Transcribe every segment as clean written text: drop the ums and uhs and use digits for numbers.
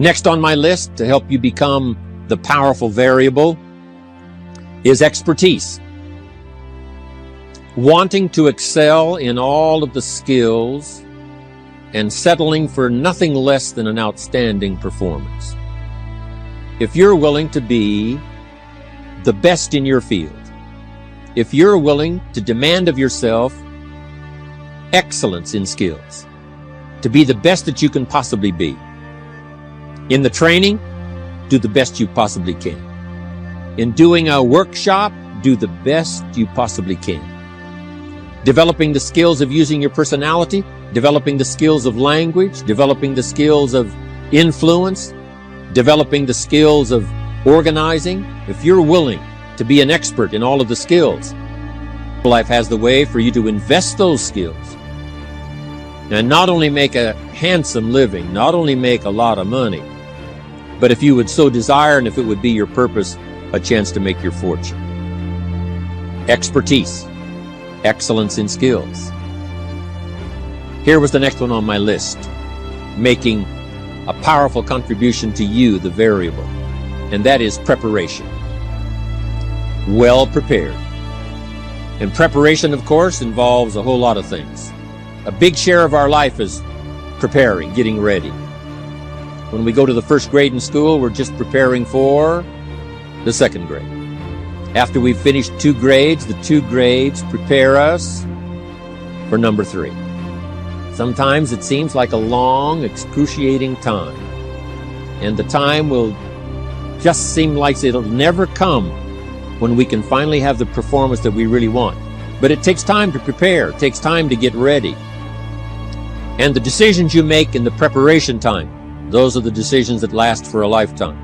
Next on my list to help you become the powerful variable is expertise. Wanting to excel in all of the skills and settling for nothing less than an outstanding performance. If you're willing to be the best in your field, if you're willing to demand of yourself excellence in skills, to be the best that you can possibly be. In the training, do the best you possibly can. In doing a workshop, do the best you possibly can. Developing the skills of using your personality, developing the skills of language, developing the skills of influence, developing the skills of organizing. If you're willing to be an expert in all of the skills, life has the way for you to invest those skills and not only make a handsome living, not only make a lot of money, but if you would so desire and if it would be your purpose, a chance to make your fortune. Expertise, excellence in skills. Here was the next one on my list, making a powerful contribution to you, the variable, and that is preparation. Well prepared. And preparation, of course, involves a whole lot of things. A big share of our life is preparing, getting ready. When we go to the first grade in school, we're just preparing for the second grade. After we've finished 2 grades, the 2 grades prepare us for number 3. Sometimes it seems like a long, excruciating time. And the time will just seem like it'll never come when we can finally have the performance that we really want. But it takes time to prepare. It takes time to get ready. And the decisions you make in the preparation time, those are the decisions that last for a lifetime.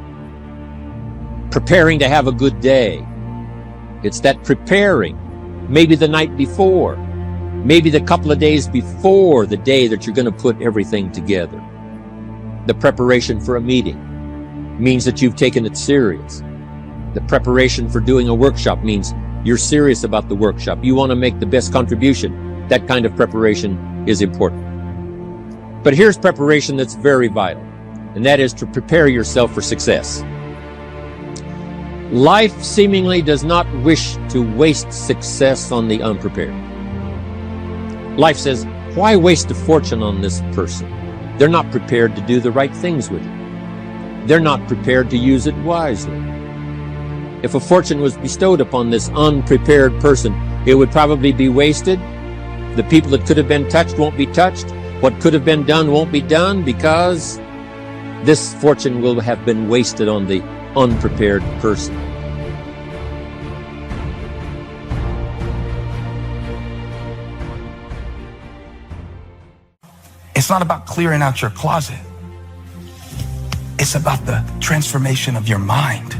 Preparing to have a good day. It's that preparing, maybe the night before, maybe the couple of days before the day that you're going to put everything together. The preparation for a meeting means that you've taken it serious. The preparation for doing a workshop means you're serious about the workshop. You want to make the best contribution. That kind of preparation is important. But here's preparation that's very vital, and that is to prepare yourself for success. Life seemingly does not wish to waste success on the unprepared. Life says, why waste a fortune on this person? They're not prepared to do the right things with it. They're not prepared to use it wisely. If a fortune was bestowed upon this unprepared person, it would probably be wasted. The people that could have been touched won't be touched. What could have been done won't be done because this fortune will have been wasted on the unprepared person. It's not about clearing out your closet. It's about the transformation of your mind.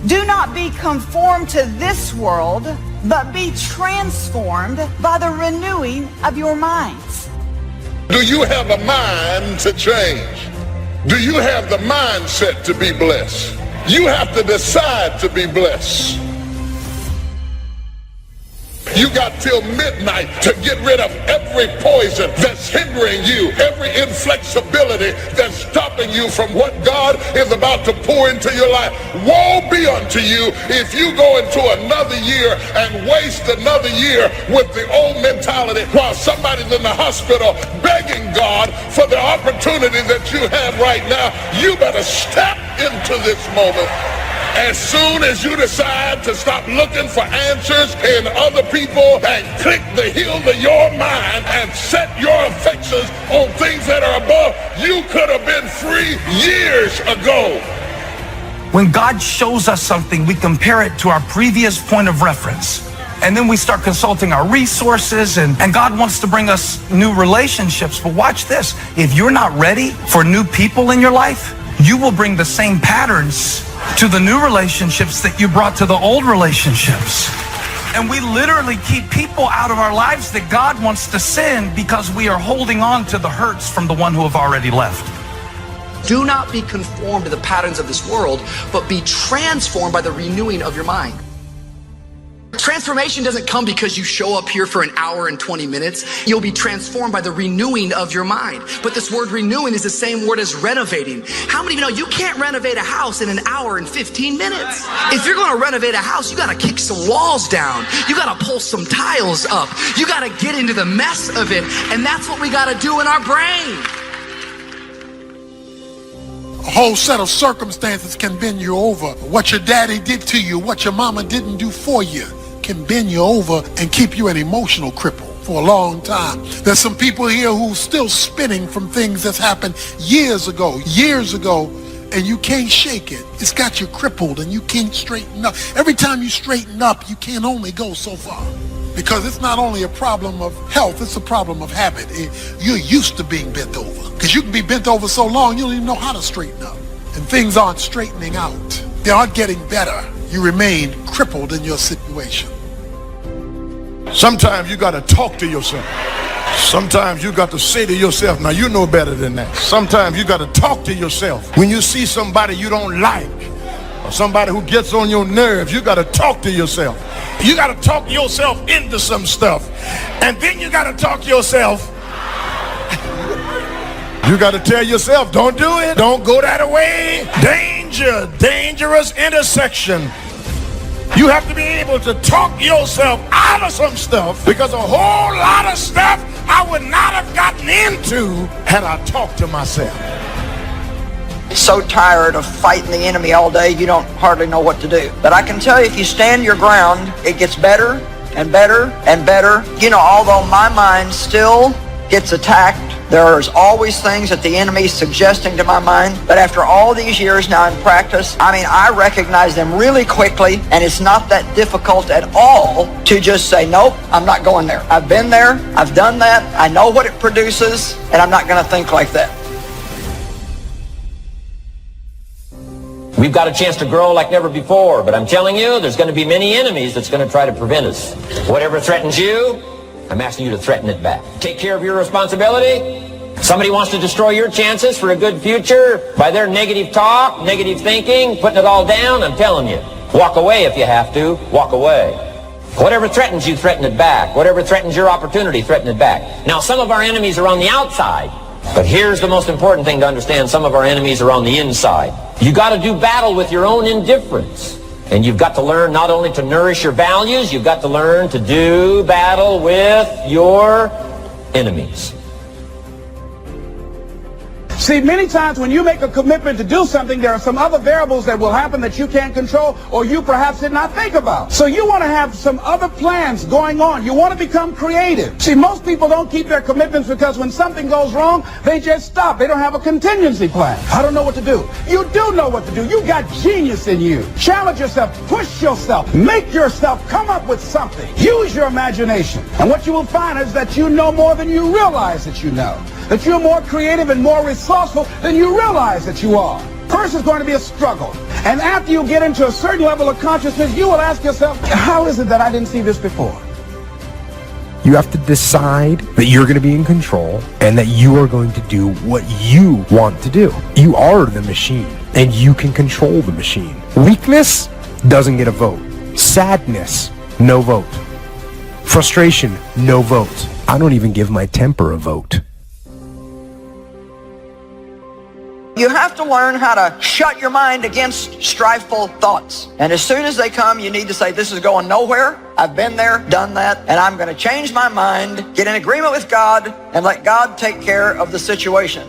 Do not be conformed to this world, but be transformed by the renewing of your minds. Do you have a mind to change? Do you have the mindset to be blessed? You have to decide to be blessed. You got till midnight to get rid of every poison that's hindering you, every inflexibility that's stopping you from what God is about to pour into your life. Woe be unto you if you go into another year and waste another year with the old mentality while somebody's in the hospital begging God for the opportunity that you have right now. You better step into this moment. As soon as you decide to stop looking for answers in other people and click the heel of your mind and set your affections on things that are above, you could have been free years ago. When God shows us something, we compare it to our previous point of reference. And then we start consulting our resources, and God wants to bring us new relationships. But watch this. If you're not ready for new people in your life, you will bring the same patterns to the new relationships that you brought to the old relationships. And we literally keep people out of our lives that God wants to send because we are holding on to the hurts from the one who have already left. Do not be conformed to the patterns of this world, but be transformed by the renewing of your mind. Transformation doesn't come because you show up here for an hour and 20 minutes. You'll be transformed by the renewing of your mind. But this word renewing is the same word as renovating. How many of you know you can't renovate a house in an hour and 15 minutes? If you're going to renovate a house, you got to kick some walls down. You got to pull some tiles up. You got to get into the mess of it. And that's what we got to do in our brain. A whole set of circumstances can bend you over. What your daddy did to you, what your mama didn't do for you, can bend you over and keep you an emotional cripple for a long time. There's some people here who's still spinning from things that's happened years ago, and you can't shake it. It's got you crippled and you can't straighten up. Every time you straighten up, you can only go so far. Because it's not only a problem of health, it's a problem of habit. You're used to being bent over. Because you can be bent over so long, you don't even know how to straighten up. And things aren't straightening out. They aren't getting better. You remain crippled in your situation. Sometimes you got to talk to yourself. Sometimes you got to say to yourself, now you know better than that. Sometimes you got to talk to yourself. When you see somebody you don't like, or somebody who gets on your nerves, you got to talk to yourself. You got to talk yourself into some stuff. And then you got to talk yourself. You got to tell yourself, don't do it. Don't go that way. Danger, dangerous intersection. You have to be able to talk yourself out of some stuff, because a whole lot of stuff I would not have gotten into had I talked to myself. So tired of fighting the enemy all day, you don't hardly know what to do. But I can tell you, if you stand your ground, it gets better and better and better. You know, although my mind still gets attacked, there's always things that the enemy is suggesting to my mind. But after all these years now in practice, I recognize them really quickly, and it's not that difficult at all to just say, nope, I'm not going there. I've been there, I've done that, I know what it produces, and I'm not going to think like that. We've got a chance to grow like never before, but I'm telling you, there's going to be many enemies that's going to try to prevent us. Whatever threatens you, I'm asking you to threaten it back. Take care of your responsibility. Somebody wants to destroy your chances for a good future by their negative talk, negative thinking, putting it all down. I'm telling you, walk away if you have to. Walk away. Whatever threatens you, threaten it back. Whatever threatens your opportunity, threaten it back. Now, some of our enemies are on the outside, but here's the most important thing to understand. Some of our enemies are on the inside. You got to do battle with your own indifference. And you've got to learn not only to nourish your values, you've got to learn to do battle with your enemies. See, many times when you make a commitment to do something, there are some other variables that will happen that you can't control, or you perhaps did not think about. So you want to have some other plans going on. You want to become creative. See, most people don't keep their commitments because when something goes wrong, they just stop. They don't have a contingency plan. I don't know what to do. You do know what to do. You got genius in you. Challenge yourself. Push yourself. Make yourself come up with something. Use your imagination. And what you will find is that you know more than you realize that you know. That you're more creative and more resourceful than you realize that you are. First is going to be a struggle. And after you get into a certain level of consciousness, you will ask yourself, how is it that I didn't see this before? You have to decide that you're going to be in control and that you are going to do what you want to do. You are the machine, and you can control the machine. Weakness doesn't get a vote. Sadness, no vote. Frustration, no vote. I don't even give my temper a vote. You have to learn how to shut your mind against strifeful thoughts. And as soon as they come, you need to say, this is going nowhere. I've been there, done that, and I'm going to change my mind, get in agreement with God, and let God take care of the situation.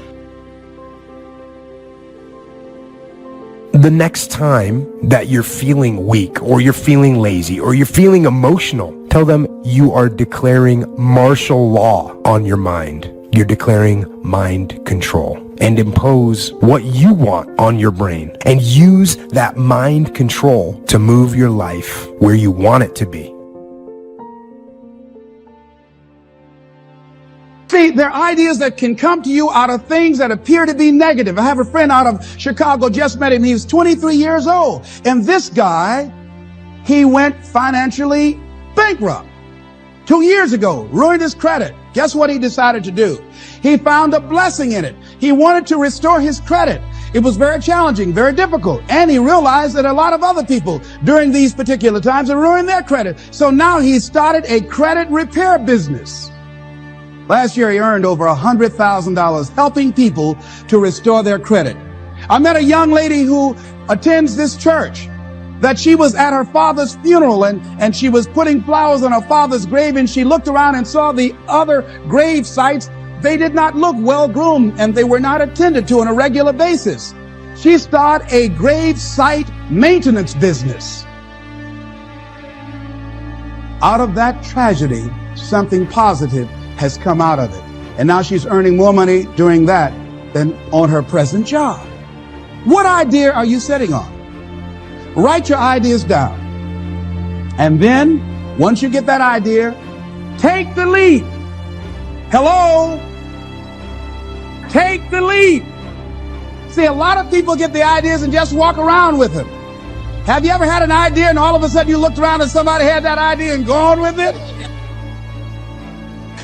The next time that you're feeling weak, or you're feeling lazy, or you're feeling emotional, tell them you are declaring martial law on your mind. You're declaring mind control, and impose what you want on your brain, and use that mind control to move your life where you want it to be. See, there are ideas that can come to you out of things that appear to be negative. I have a friend out of Chicago, just met him. He was 23 years old. And this guy, he went financially bankrupt 2 years ago, ruined his credit. Guess what he decided to do? He found a blessing in it. He wanted to restore his credit. It was very challenging, very difficult. And he realized that a lot of other people during these particular times are ruining their credit. So now he started a credit repair business. Last year he earned over $100,000 helping people to restore their credit. I met a young lady who attends this church, that she was at her father's funeral and she was putting flowers on her father's grave, and she looked around and saw the other grave sites. They did not look well groomed and they were not attended to on a regular basis. She started a grave site maintenance business. Out of that tragedy, something positive has come out of it. And now she's earning more money doing that than on her present job. What idea are you sitting on? Write your ideas down. And then, once you get that idea, take the leap. Hello? Take the leap. See, a lot of people get the ideas and just walk around with them. Have you ever had an idea and all of a sudden you looked around and somebody had that idea and gone with it?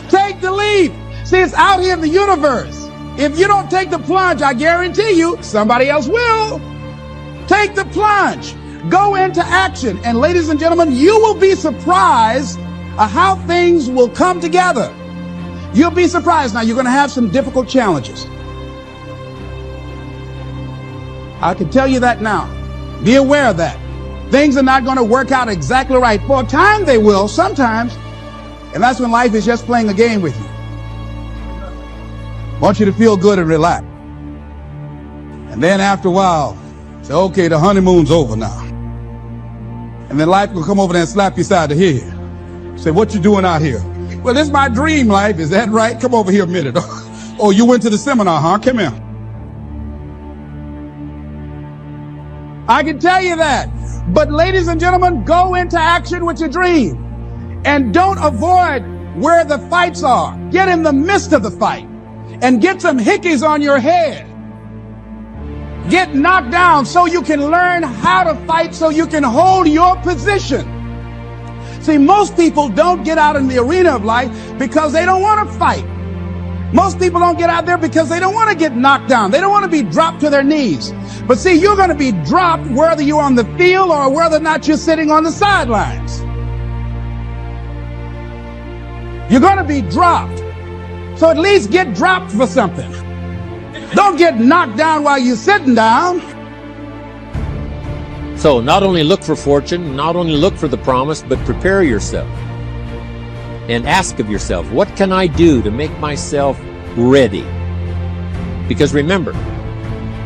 Take the leap. See, it's out here in the universe. If you don't take the plunge, I guarantee you, somebody else will. Take the plunge. Go into action. And ladies and gentlemen, you will be surprised at how things will come together. You'll be surprised. Now, you're going to have some difficult challenges. I can tell you that now. Be aware of that. Things are not going to work out exactly right. For a time, they will, sometimes. And that's when life is just playing a game with you. I want you to feel good and relax. And then after a while, say, okay, the honeymoon's over now. And then life will come over there and slap you side the head. Say, what you doing out here? Well, this is my dream life. Is that right? Come over here a minute. Oh, you went to the seminar, huh? Come here. I can tell you that. But ladies and gentlemen, go into action with your dream. And don't avoid where the fights are. Get in the midst of the fight. And get some hickeys on your head. Get knocked down so you can learn how to fight, so you can hold your position. See, most people don't get out in the arena of life because they don't want to fight. Most people don't get out there because they don't want to get knocked down. They don't want to be dropped to their knees. But see, you're going to be dropped whether you're on the field or whether or not you're sitting on the sidelines. You're going to be dropped. So at least get dropped for something. Don't get knocked down while you're sitting down. So not only look for fortune, not only look for the promise, but prepare yourself. And ask of yourself, what can I do to make myself ready? Because remember,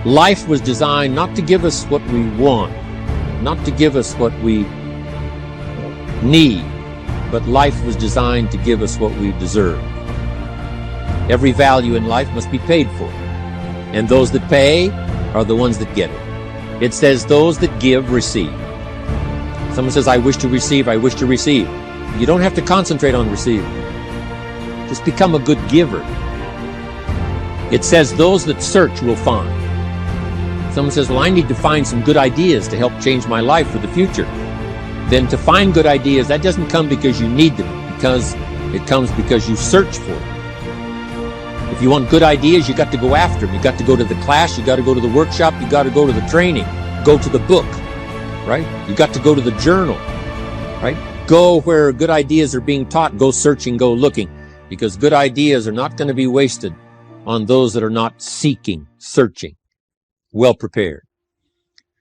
life was designed not to give us what we want, not to give us what we need, but life was designed to give us what we deserve. Every value in life must be paid for. And those that pay are the ones that get it. It says those that give, receive. Someone says, I wish to receive, I wish to receive. You don't have to concentrate on receiving. Just become a good giver. It says those that search will find. Someone says, well, I need to find some good ideas to help change my life for the future. Then to find good ideas, that doesn't come because you need them, because it comes because you search for them. If you want good ideas, you got to go after them. You got to go to the class, you got to go to the workshop, you got to go to the training, go to the book, right? You got to go to the journal, right? Go where good ideas are being taught, go searching, go looking, because good ideas are not going to be wasted on those that are not seeking, searching, well prepared.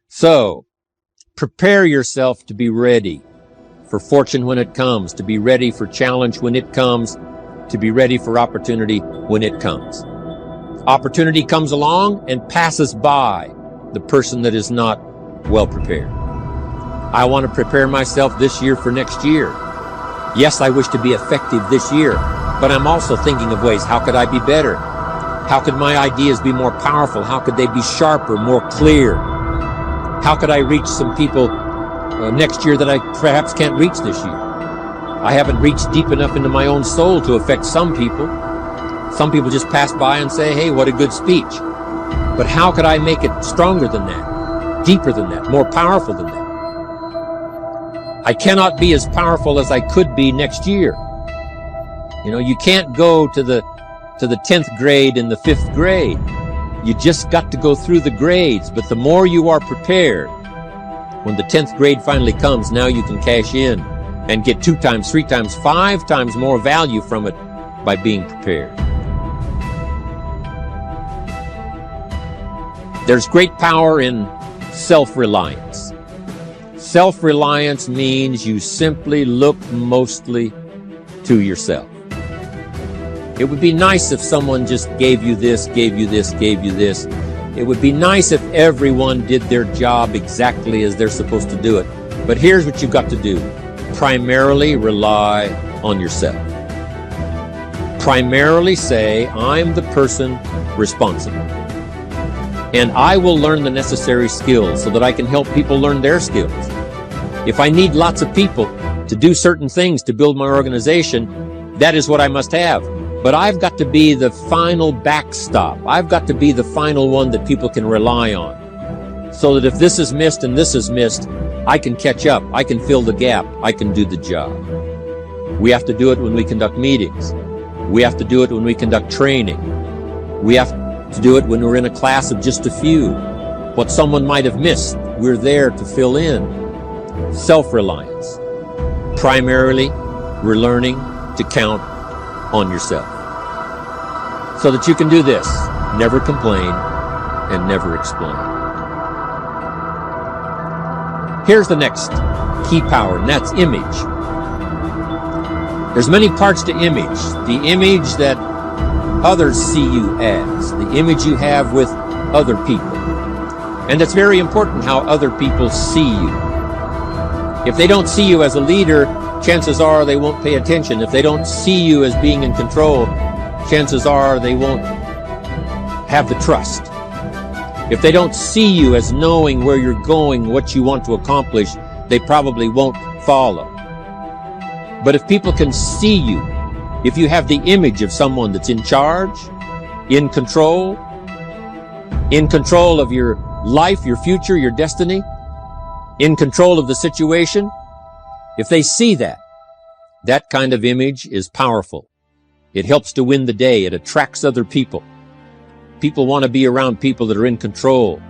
So, prepare yourself to be ready for fortune when it comes, to be ready for challenge when it comes, to be ready for opportunity when it comes. Opportunity comes along and passes by the person that is not well prepared. I want to prepare myself this year for next year. Yes, I wish to be effective this year, but I'm also thinking of ways, how could I be better? How could my ideas be more powerful? How could they be sharper, more clear? How could I reach some people next year that I perhaps can't reach this year? I haven't reached deep enough into my own soul to affect some people. Some people just pass by and say, hey, what a good speech. But how could I make it stronger than that, deeper than that, more powerful than that? I cannot be as powerful as I could be next year. You know, you can't go to the 10th grade in the 5th grade. You just got to go through the grades, but the more you are prepared, when the 10th grade finally comes, now you can cash in and get 2 times, 3 times, 5 times more value from it by being prepared. There's great power in self-reliance. Self-reliance means you simply look mostly to yourself. It would be nice if someone just gave you this, gave you this, gave you this. It would be nice if everyone did their job exactly as they're supposed to do it. But here's what you've got to do. Primarily rely on yourself. Primarily say, I'm the person responsible. And I will learn the necessary skills so that I can help people learn their skills. If I need lots of people to do certain things to build my organization, that is what I must have. But I've got to be the final backstop. I've got to be the final one that people can rely on. So that if this is missed and this is missed, I can catch up. I can fill the gap. I can do the job. We have to do it when we conduct meetings. We have to do it when we conduct training. We have to do it when we're in a class of just a few. What someone might have missed, we're there to fill in. Self-reliance. Primarily, we're learning to count on yourself. So that you can do this, never complain and never explain. Here's the next key power, and that's image. There's many parts to image. The image that others see you as, the image you have with other people. And it's very important how other people see you. If they don't see you as a leader, chances are they won't pay attention. If they don't see you as being in control, chances are they won't have the trust. If they don't see you as knowing where you're going, what you want to accomplish, they probably won't follow. But if people can see you, if you have the image of someone that's in charge, in control of your life, your future, your destiny, in control of the situation, if they see that, that kind of image is powerful. It helps to win the day. It attracts other people. People want to be around people that are in control,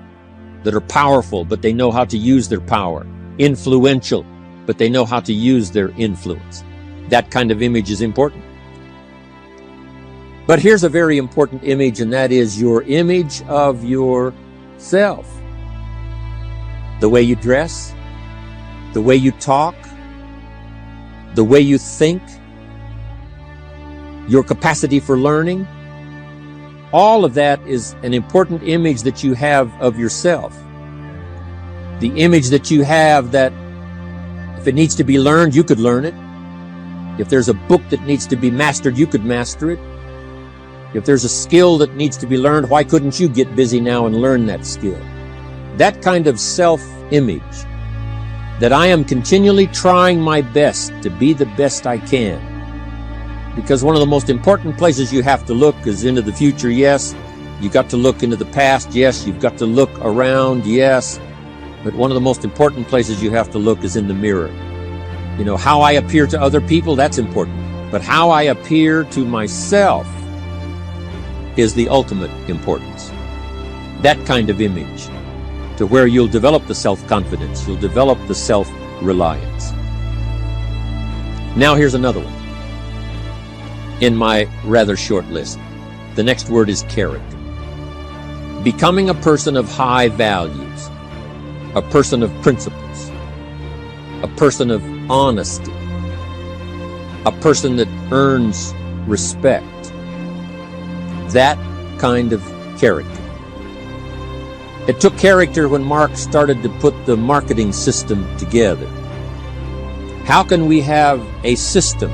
that are powerful, but they know how to use their power. Influential, but they know how to use their influence. That kind of image is important. But here's a very important image, and that is your image of yourself. The way you dress, the way you talk, the way you think, your capacity for learning, all of that is an important image that you have of yourself. The image that you have that if it needs to be learned, you could learn it. If there's a book that needs to be mastered, you could master it. If there's a skill that needs to be learned, why couldn't you get busy now and learn that skill? That kind of self-image, that I am continually trying my best to be the best I can. Because one of the most important places you have to look is into the future, yes. You've got to look into the past, yes. You've got to look around, yes. But one of the most important places you have to look is in the mirror. You know, how I appear to other people, that's important. But how I appear to myself is the ultimate importance. That kind of image, to where you'll develop the self-confidence, you'll develop the self-reliance. Now here's another one in my rather short list. The next word is character. Becoming a person of high values, a person of principles, a person of honesty, a person that earns respect. That kind of character. It took character when Mark started to put the marketing system together. How can we have a system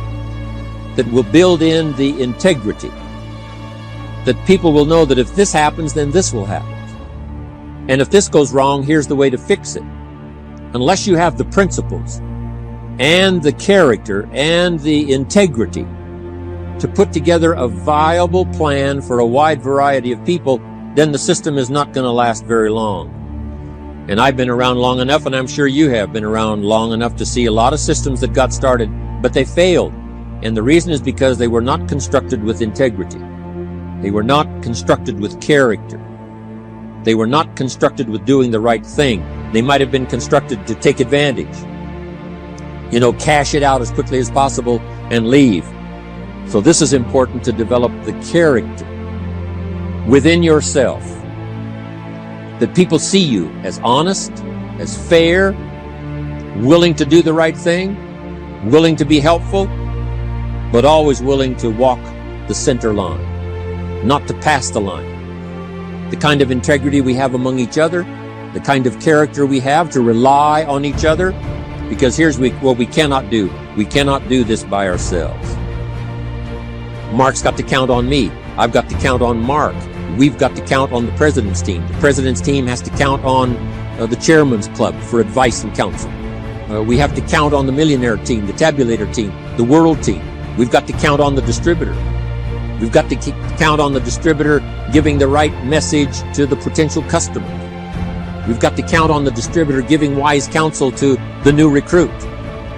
that will build in the integrity, that people will know that if this happens, then this will happen. And if this goes wrong, here's the way to fix it. Unless you have the principles and the character and the integrity to put together a viable plan for a wide variety of people, then the system is not going to last very long. And I've been around long enough, and I'm sure you have been around long enough to see a lot of systems that got started, but they failed. And the reason is because they were not constructed with integrity. They were not constructed with character. They were not constructed with doing the right thing. They might have been constructed to take advantage. Cash it out as quickly as possible and leave. So this is important to develop the character within yourself, that people see you as honest, as fair, willing to do the right thing, willing to be helpful, but always willing to walk the center line, not to pass the line. The kind of integrity we have among each other, the kind of character we have to rely on each other, because here's what we cannot do. We cannot do this by ourselves. Mark's got to count on me. I've got to count on Mark. We've got to count on the president's team. The president's team has to count on the chairman's club for advice and counsel. We have to count on the millionaire team, the tabulator team, the world team. We've got to count on the distributor. We've got to count on the distributor giving the right message to the potential customer. We've got to count on the distributor giving wise counsel to the new recruit,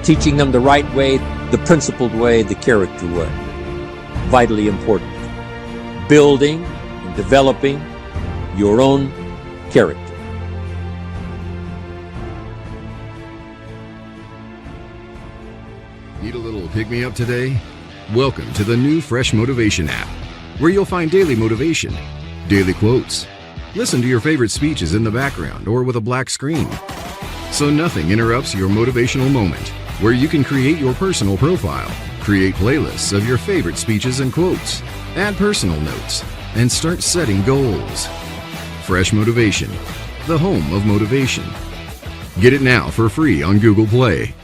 teaching them the right way, the principled way, the character way. Vitally important. Building and developing your own character. Need a little pick-me-up today? Welcome to the new Fresh Motivation app, where you'll find daily motivation, daily quotes. Listen to your favorite speeches in the background or with a black screen, so nothing interrupts your motivational moment, where you can create your personal profile, create playlists of your favorite speeches and quotes, add personal notes, and start setting goals. Fresh Motivation, the home of motivation. Get it now for free on Google Play.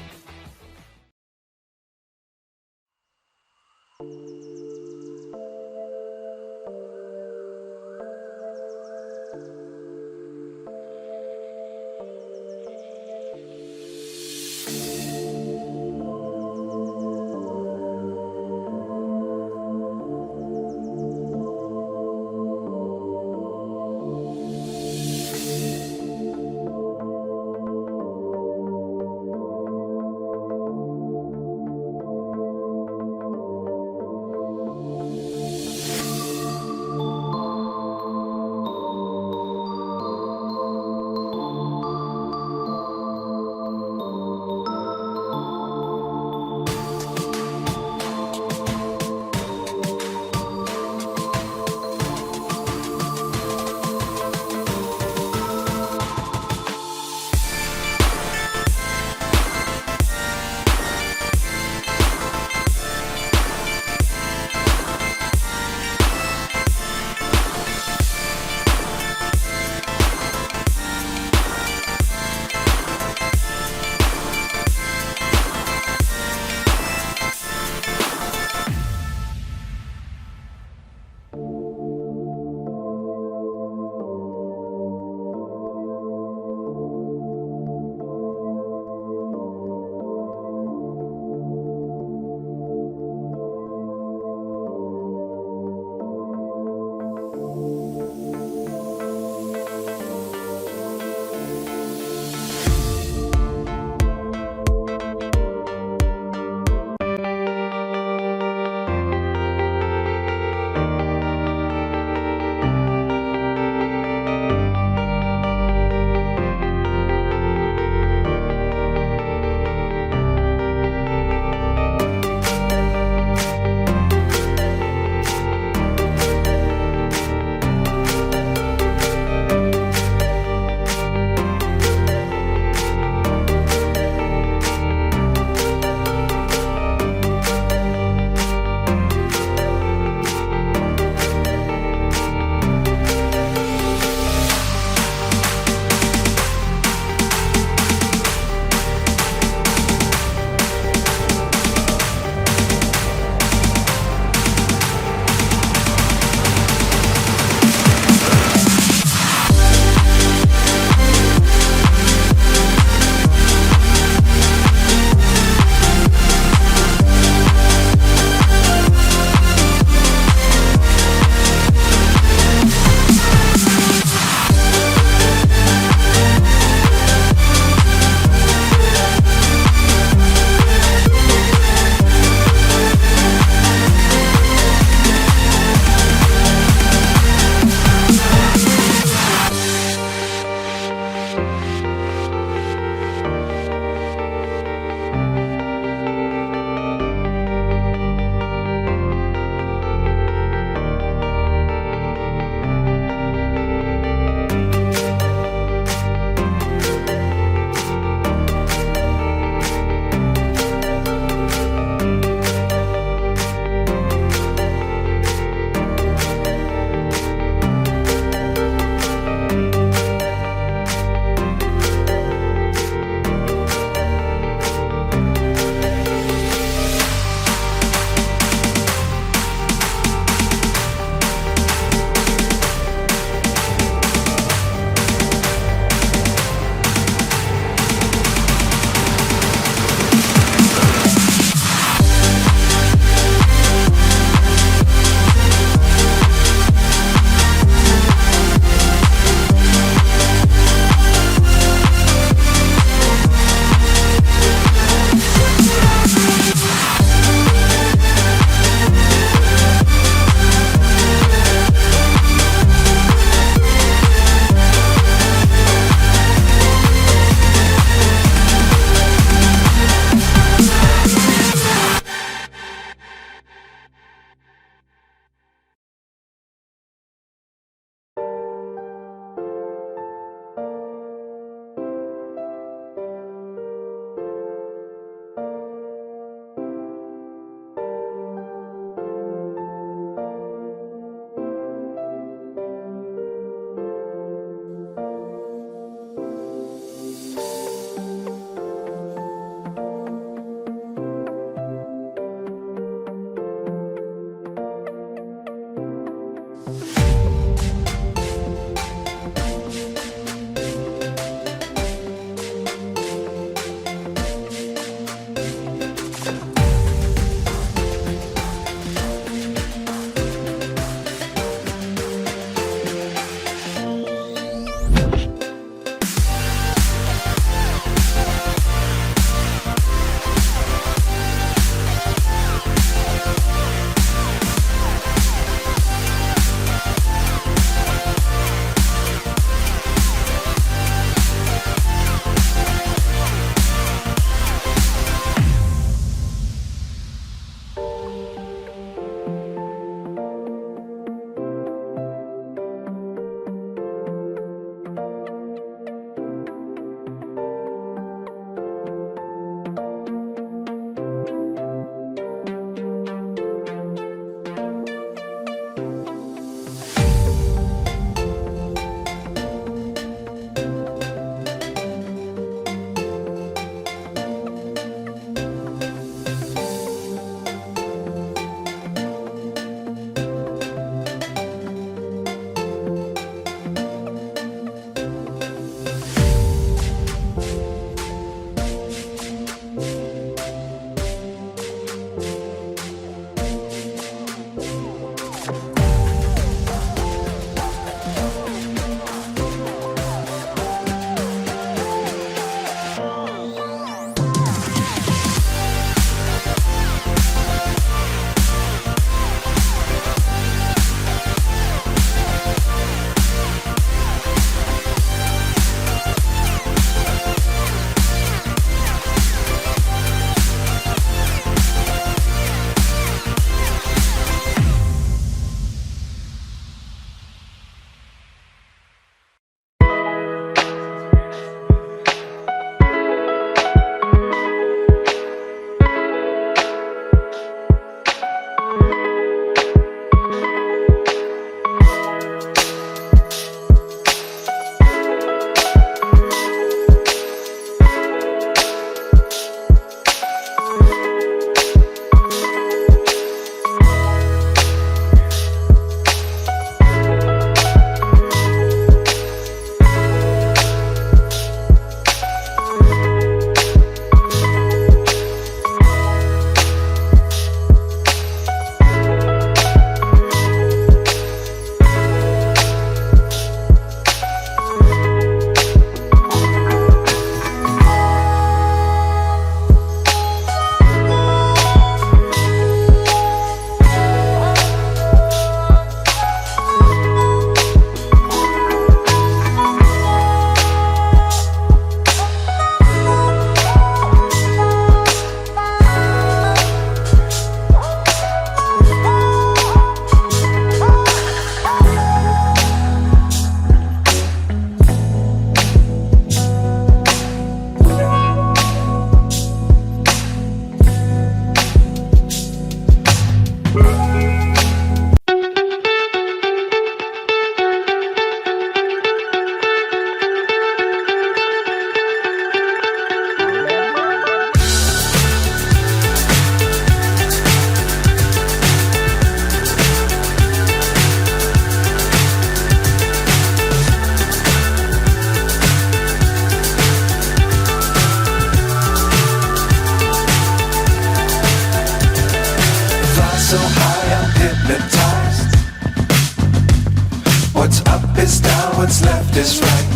is right.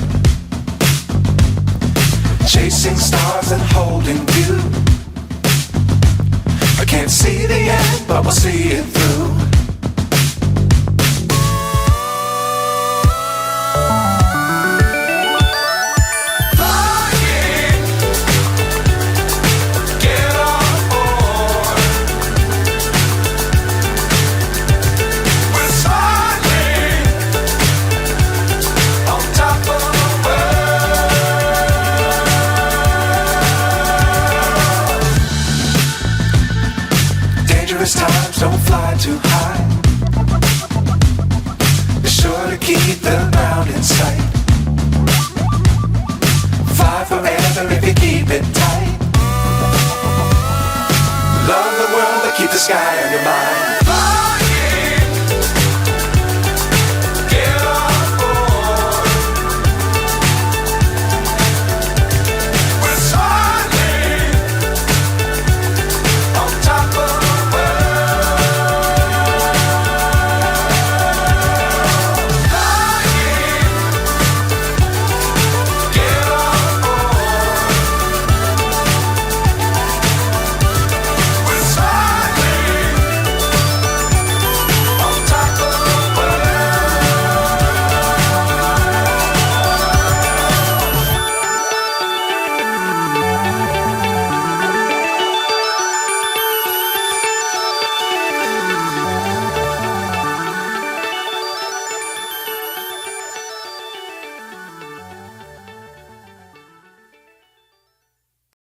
Chasing stars and holding you. I can't see the end, but we'll see it through. Times don't fly too high. Be sure to keep the ground in sight. Fly forever if you keep it tight. Love the world but keep the sky on your mind.